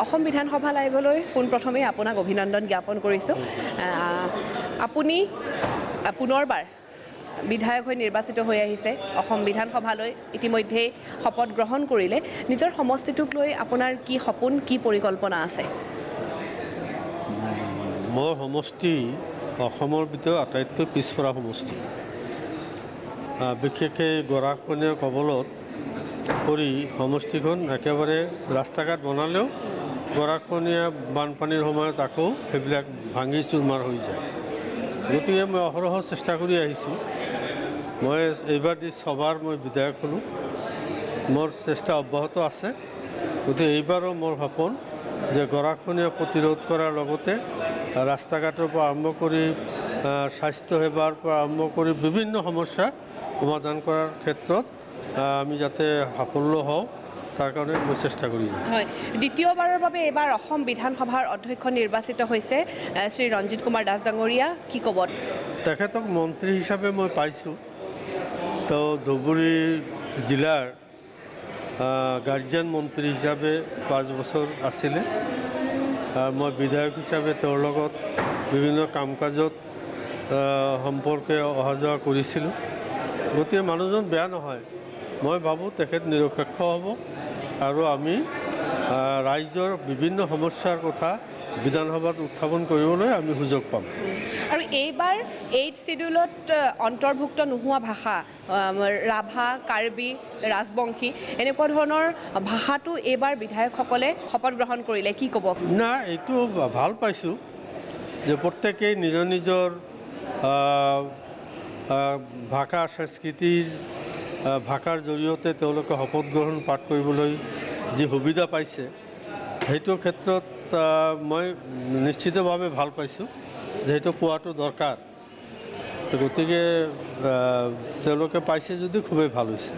অসম বিধানসভা লাইভলৈ পোনপ্ৰথমে আপোনাক অভিনন্দন জ্ঞাপন কৰিছোঁ। আপুনি পুনৰবাৰ বিধায়ক হৈ নিৰ্বাচিত হৈ আহিছে, অসম বিধানসভালৈ ইতিমধ্যেই শপত গ্ৰহণ কৰিলে। নিজৰ সমষ্টিটোক লৈ আপোনাৰ কি সপোন, কি পৰিকল্পনা আছে? মোৰ সমষ্টি অসমৰ ভিতৰত আটাইতকৈ পিছপৰা সমষ্টি। বিশেষকৈ গৰাখহনীয়াৰ কবলত পৰি সমষ্টিখন একেবাৰে ৰাস্তা ঘাট বনালেও গৰাখহনীয়া বানপানীৰ সময়ত আকৌ সেইবিলাক ভাঙি চুৰমাৰ হৈ যায়। গতিকে মই অহৰহ চেষ্টা কৰি আহিছোঁ। মই এইবাৰ ছবাৰ মই বিধায়ক হ'লোঁ, মোৰ চেষ্টা অব্যাহত আছে। গতিকে এইবাৰো মোৰ সপোন যে গৰাখহনীয়া প্ৰতিৰোধ কৰাৰ লগতে ৰাস্তা ঘাটৰ পৰা আৰম্ভ কৰি স্বাস্থ্যসেৱাৰ পৰা আৰম্ভ কৰি বিভিন্ন সমস্যা সমাধান কৰাৰ ক্ষেত্ৰত আমি যাতে সাফল্য হওঁ, তাৰ কাৰণে মই চেষ্টা কৰি যাম। হয়, দ্বিতীয়বাৰৰ বাবে এইবাৰ অসম বিধানসভাৰ অধ্যক্ষ নিৰ্বাচিত হৈছে শ্ৰী ৰঞ্জিত কুমাৰ দাস ডাঙৰীয়া, কি ক'ব? তেখেতক মন্ত্ৰী হিচাপে মই পাইছোঁ। তেওঁ ধুবুৰী জিলাৰ গাৰ্জিয়ান মন্ত্ৰী হিচাপে 5 বছৰ আছিলে। মই বিধায়ক হিচাপে তেওঁৰ লগত বিভিন্ন কাম কাজত সম্পৰ্কে অহা যোৱা কৰিছিলোঁ। গতিকে মানুহজন বেয়া নহয়। মই ভাবোঁ তেখেত নিৰপেক্ষ হ'ব আৰু আমি ৰাইজৰ বিভিন্ন সমস্যাৰ কথা বিধানসভাত উত্থাপন কৰিবলৈ আমি সুযোগ পাম। আৰু এইবাৰ 8 চিডিউলত অন্তৰ্ভুক্ত নোহোৱা ভাষা, ৰাভা, কাৰ্বি, ৰাজবংশী, এনেকুৱা ধৰণৰ ভাষাটো এইবাৰ বিধায়কসকলে শপত গ্ৰহণ কৰিলে, কি ক'ব? নাই, এইটো ভাল পাইছোঁ যে প্ৰত্যেকেই নিজৰ নিজৰ ভাষা সংস্কৃতিৰ ভাষাৰ জৰিয়তে তেওঁলোকে শপত গ্ৰহণ পাঠ কৰিবলৈ যি সুবিধা পাইছে, সেইটো ক্ষেত্ৰত মই নিশ্চিতভাৱে ভাল পাইছোঁ যে সেইটো পোৱাটো দৰকাৰ। তো গতিকে তেওঁলোকে পাইছে যদি খুবেই ভাল হৈছে।